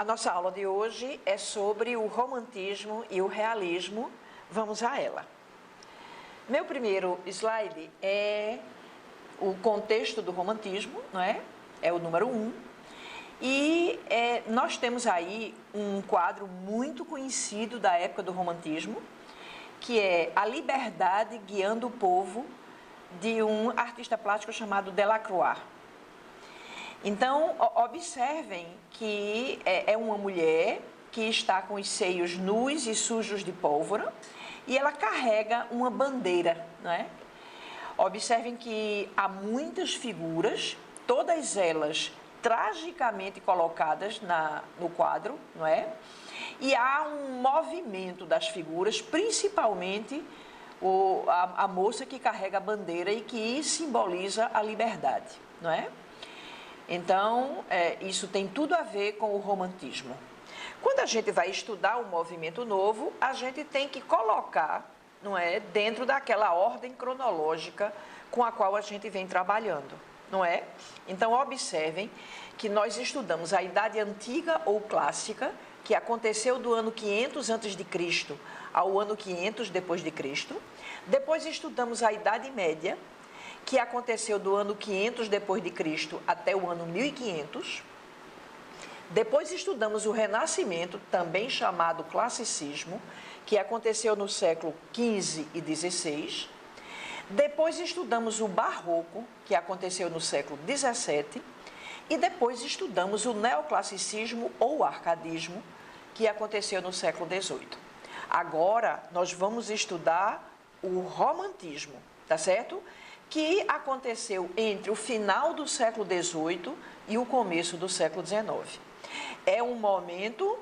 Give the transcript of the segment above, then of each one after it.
A nossa aula de hoje é sobre o romantismo e o realismo. Vamos a ela. Meu primeiro slide é o contexto do romantismo, não é? É o número 1. E nós temos aí um quadro muito conhecido da época do romantismo, que é A Liberdade Guiando o Povo, de um artista plástico chamado Delacroix. Então, observem que é uma mulher que está com os seios nus e sujos de pólvora e ela carrega uma bandeira, não é? Observem que há muitas figuras, todas elas tragicamente colocadas no quadro, não é? E há um movimento das figuras, principalmente a moça que carrega a bandeira e que simboliza a liberdade, não é? Então, isso tem tudo a ver com o romantismo. Quando a gente vai estudar o movimento novo, a gente tem que colocar, não é, dentro daquela ordem cronológica com a qual a gente vem trabalhando, não é? Então, observem que nós estudamos a Idade Antiga ou Clássica, que aconteceu do ano 500 a.C. ao ano 500 depois de Cristo. Depois estudamos a Idade Média, que aconteceu do ano 500 depois de Cristo até o ano 1500. Depois estudamos o Renascimento, também chamado Classicismo, que aconteceu no século XV e XVI. Depois estudamos o Barroco, que aconteceu no século XVII. E depois estudamos o Neoclassicismo ou Arcadismo, que aconteceu no século XVIII. Agora nós vamos estudar o Romantismo, tá certo? Que aconteceu entre o final do século XVIII e o começo do século XIX. É um momento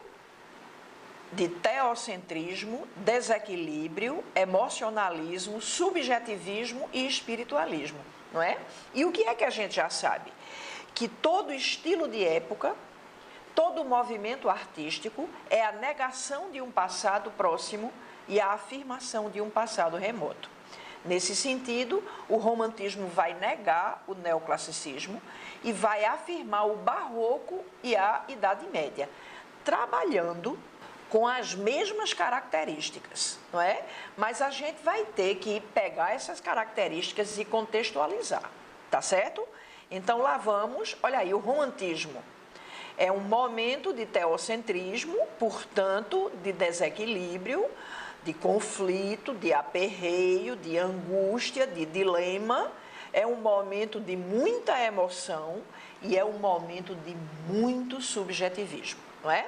de teocentrismo, desequilíbrio, emocionalismo, subjetivismo e espiritualismo, não é? E o que é que a gente já sabe? Que todo estilo de época, todo movimento artístico é a negação de um passado próximo e a afirmação de um passado remoto. Nesse sentido, o romantismo vai negar o neoclassicismo e vai afirmar o barroco e a Idade Média, trabalhando com as mesmas características, não é? Mas a gente vai ter que pegar essas características e contextualizar, tá certo? Então lá vamos, olha aí, o romantismo é um momento de teocentrismo, portanto, de desequilíbrio, de conflito, de aperreio, de angústia, de dilema. É um momento de muita emoção e é um momento de muito subjetivismo, não é?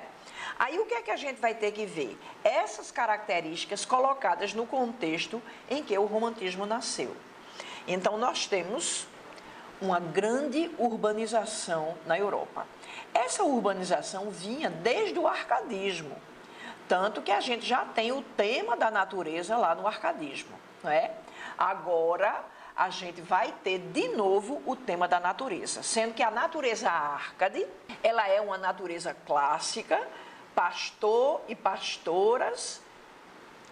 Aí o que é que a gente vai ter que ver? Essas características colocadas no contexto em que o romantismo nasceu. Então nós temos uma grande urbanização na Europa. Essa urbanização vinha desde o arcadismo, tanto que a gente já tem o tema da natureza lá no arcadismo, não é? Agora a gente vai ter de novo o tema da natureza, sendo que a natureza árcade, ela é uma natureza clássica, pastor e pastoras,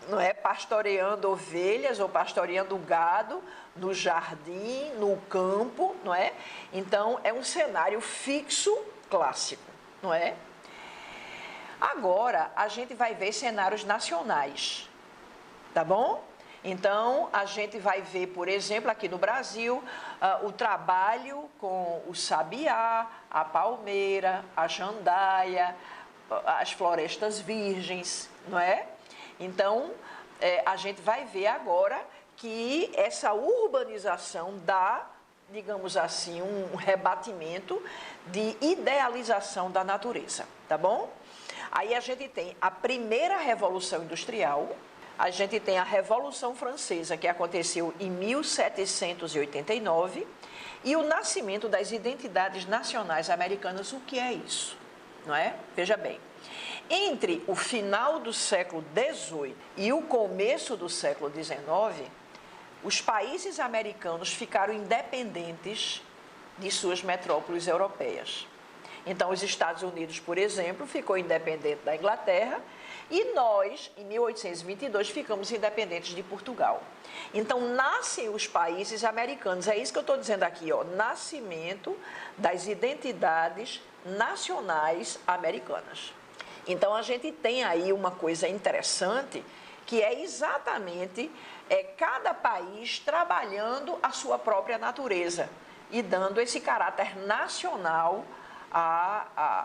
não é, pastoreando ovelhas ou pastoreando gado no jardim, no campo, não é? Então é um cenário fixo clássico, não é? Agora a gente vai ver cenários nacionais, tá bom? Então a gente vai ver, por exemplo, aqui no Brasil, o trabalho com o sabiá, a palmeira, a jandaia, as florestas virgens, não é? Então, a gente vai ver agora que essa urbanização dá, digamos assim, um rebatimento de idealização da natureza, tá bom? Aí a gente tem a primeira Revolução Industrial, a gente tem a Revolução Francesa, que aconteceu em 1789, e o nascimento das identidades nacionais americanas. O que é isso? Não é? Veja bem. Entre o final do século XVIII e o começo do século XIX, os países americanos ficaram independentes de suas metrópoles europeias. Então, os Estados Unidos, por exemplo, ficou independente da Inglaterra E nós, em 1822, ficamos independentes de Portugal. Então, nascem os países americanos. É isso que eu estou dizendo aqui, ó, nascimento das identidades nacionais americanas. Então, a gente tem aí uma coisa interessante, que é exatamente cada país trabalhando a sua própria natureza e dando esse caráter nacional à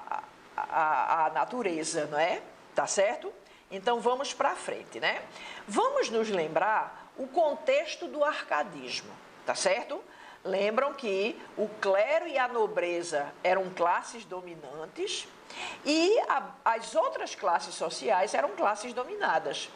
natureza, não é? Tá certo? Então, vamos para frente, né? Vamos nos lembrar o contexto do arcadismo, tá certo? Lembram que o clero e a nobreza eram classes dominantes e as outras classes sociais eram classes dominadas.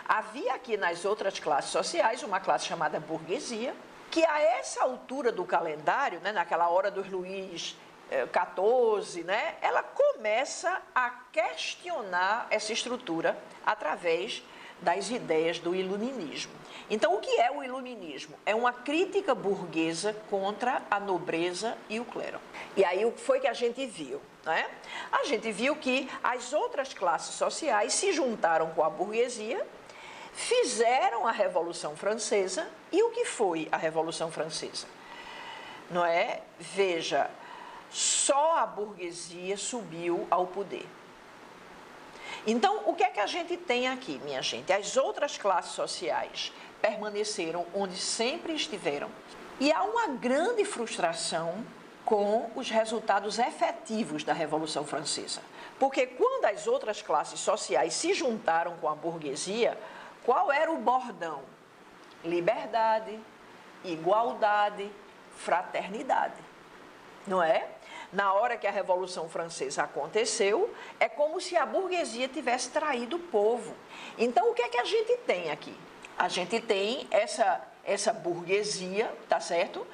Havia aqui nas outras classes sociais uma classe chamada burguesia, que a essa altura do calendário, né, naquela hora dos Luís XIV, né, ela começa a questionar essa estrutura através das ideias do iluminismo. Então, o que é o iluminismo? É uma crítica burguesa contra a nobreza e o clero. E aí, o que foi que a gente viu? Né? A gente viu que as outras classes sociais se juntaram com a burguesia, fizeram a Revolução Francesa. E o que foi a Revolução Francesa? Não é? Veja, só a burguesia subiu ao poder. Então, o que é que a gente tem aqui, minha gente? As outras classes sociais permaneceram onde sempre estiveram. E há uma grande frustração com os resultados efetivos da Revolução Francesa. Porque quando as outras classes sociais se juntaram com a burguesia, qual era o bordão? Liberdade, igualdade, fraternidade. Não é? Na hora que a Revolução Francesa aconteceu, é como se a burguesia tivesse traído o povo. Então, o que é que a gente tem aqui? A gente tem essa burguesia, tá certo?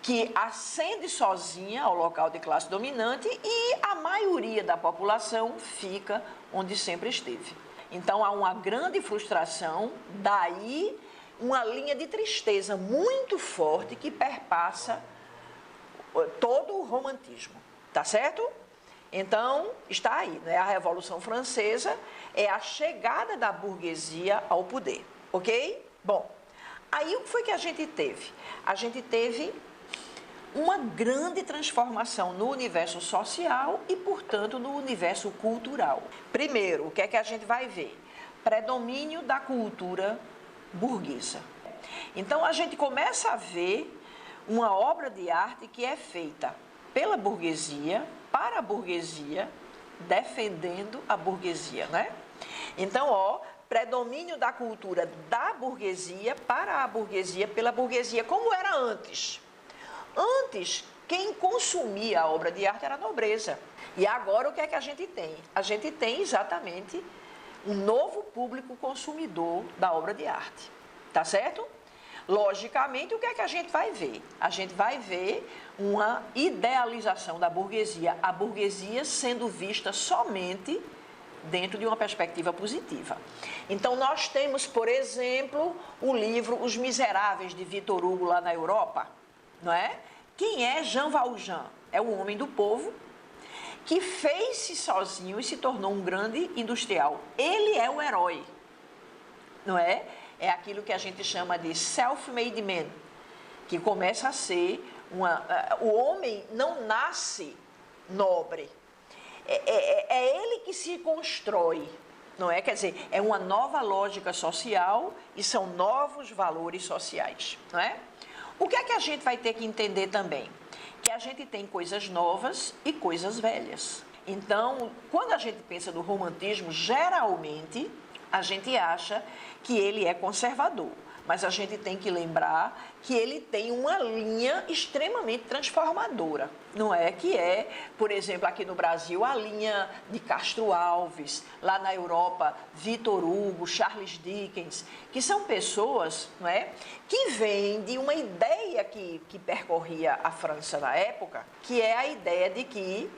Que ascende sozinha ao local de classe dominante e a maioria da população fica onde sempre esteve. Então, há uma grande frustração, daí uma linha de tristeza muito forte que perpassa todo o romantismo, tá certo? Então, está aí, né? A Revolução Francesa é a chegada da burguesia ao poder, ok? Bom, aí o que foi que a gente teve? A gente teve uma grande transformação no universo social e, portanto, no universo cultural. Primeiro, o que é que a gente vai ver? Predomínio da cultura burguesa. Então, a gente começa a ver uma obra de arte que é feita pela burguesia, para a burguesia, defendendo a burguesia, né? Então, ó, predomínio da cultura da burguesia para a burguesia, pela burguesia, como era antes. Antes, quem consumia a obra de arte era a nobreza. E agora, o que é que a gente tem? A gente tem exatamente um novo público consumidor da obra de arte, tá certo? Logicamente, o que é que a gente vai ver? A gente vai ver uma idealização da burguesia, a burguesia sendo vista somente dentro de uma perspectiva positiva. Então, nós temos, por exemplo, o livro Os Miseráveis, de Victor Hugo, lá na Europa, não é? Quem é Jean Valjean? É um homem do povo que fez-se sozinho e se tornou um grande industrial. Ele é o herói, não é? É aquilo que a gente chama de self-made man, que começa a ser o homem não nasce nobre, é ele que se constrói, não é? Quer dizer, é uma nova lógica social e são novos valores sociais, não é? O que é que a gente vai ter que entender também? Que a gente tem coisas novas e coisas velhas. Então, quando a gente pensa no romantismo, geralmente a gente acha que ele é conservador, mas a gente tem que lembrar que ele tem uma linha extremamente transformadora, não é? Que é, por exemplo, aqui no Brasil, a linha de Castro Alves, lá na Europa, Victor Hugo, Charles Dickens, que são pessoas, não é, que vêm de uma ideia que percorria a França na época, que é a ideia de que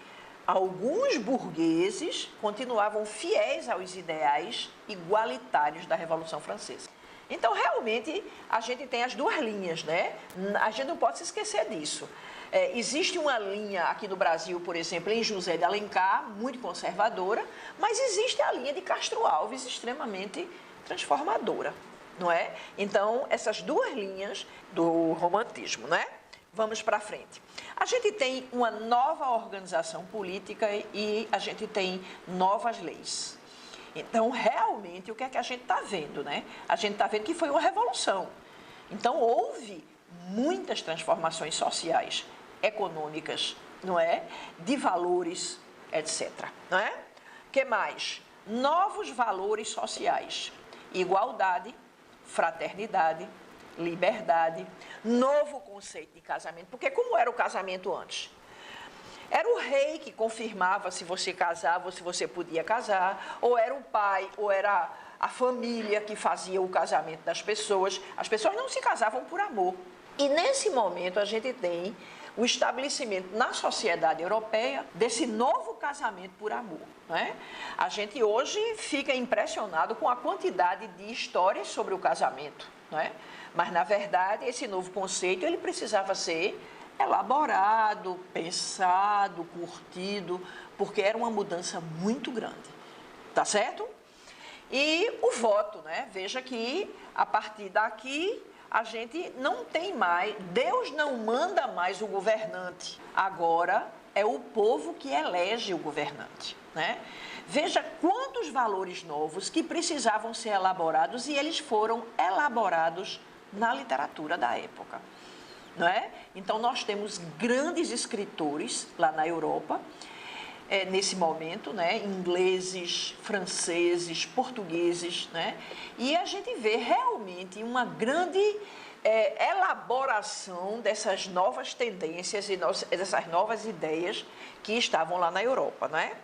alguns burgueses continuavam fiéis aos ideais igualitários da Revolução Francesa. Então, realmente, a gente tem as duas linhas, né? A gente não pode se esquecer disso. Existe uma linha aqui no Brasil, por exemplo, em José de Alencar, muito conservadora, mas existe a linha de Castro Alves, extremamente transformadora, não é? Então, essas duas linhas do romantismo, né? Vamos para frente. A gente tem uma nova organização política e a gente tem novas leis. Então, realmente, o que é que a gente está vendo, né? A gente está vendo que foi uma revolução. Então, houve muitas transformações sociais, econômicas, não é? De valores, etc. Não é? O que mais? Novos valores sociais. Igualdade, fraternidade, liberdade, novo conceito de casamento. Porque como era o casamento antes? Era o rei que confirmava se você casava ou se você podia casar, ou era o pai, ou era a família que fazia o casamento das pessoas. As pessoas não se casavam por amor. E nesse momento a gente tem o estabelecimento na sociedade europeia desse novo casamento por amor, né? A gente hoje fica impressionado com a quantidade de histórias sobre o casamento, né? Mas, na verdade, esse novo conceito ele precisava ser elaborado, pensado, curtido, porque era uma mudança muito grande, tá certo? E o voto, né? Veja que, a partir daqui, a gente não tem mais, Deus não manda mais o governante, agora é o povo que elege o governante, né? Veja quantos valores novos que precisavam ser elaborados e eles foram elaborados na literatura da época, não é? Então, nós temos grandes escritores lá na Europa, nesse momento, né? Ingleses, franceses, portugueses, né? E a gente vê realmente uma grande elaboração dessas novas tendências e dessas novas ideias que estavam lá na Europa, não é?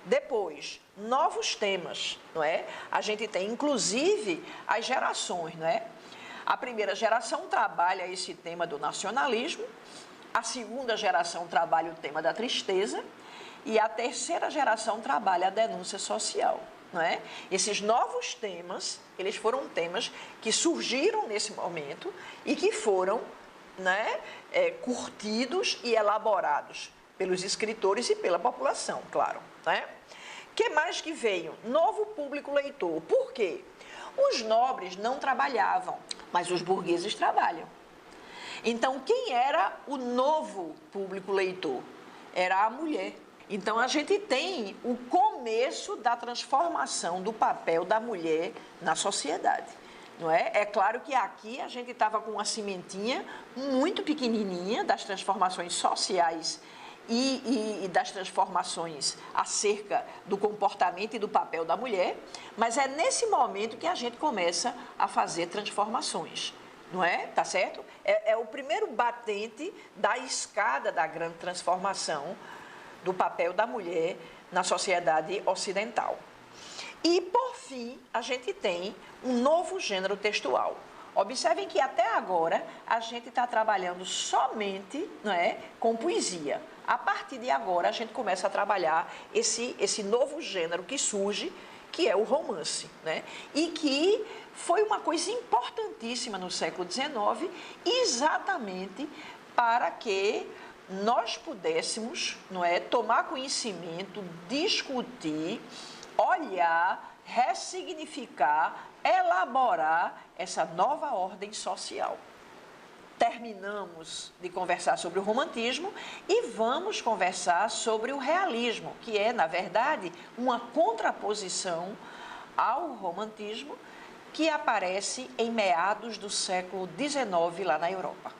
Depois, novos temas, não é? A gente tem, inclusive, as gerações, não é? A primeira geração trabalha esse tema do nacionalismo, a segunda geração trabalha o tema da tristeza e a terceira geração trabalha a denúncia social, não é? Esses novos temas, eles foram temas que surgiram nesse momento e que foram, né, curtidos e elaborados pelos escritores e pela população, claro, né? O que mais que veio? Novo público leitor. Por quê? Os nobres não trabalhavam, mas os burgueses trabalham. Então, quem era o novo público leitor? Era a mulher. Então, a gente tem o começo da transformação do papel da mulher na sociedade, não é? É claro que aqui a gente estava com uma sementinha muito pequenininha das transformações sociais e das transformações acerca do comportamento e do papel da mulher, mas é nesse momento que a gente começa a fazer transformações, não é? Tá certo? É o primeiro batente da escada da grande transformação do papel da mulher na sociedade ocidental. E, por fim, a gente tem um novo gênero textual. Observem que até agora a gente está trabalhando somente, não é, com poesia. A partir de agora a gente começa a trabalhar esse novo gênero que surge, que é o romance, né? E que foi uma coisa importantíssima no século XIX, exatamente para que nós pudéssemos, não é, tomar conhecimento, discutir, olhar, ressignificar, elaborar essa nova ordem social. Terminamos de conversar sobre o romantismo e vamos conversar sobre o realismo, que é, na verdade, uma contraposição ao romantismo que aparece em meados do século XIX lá na Europa.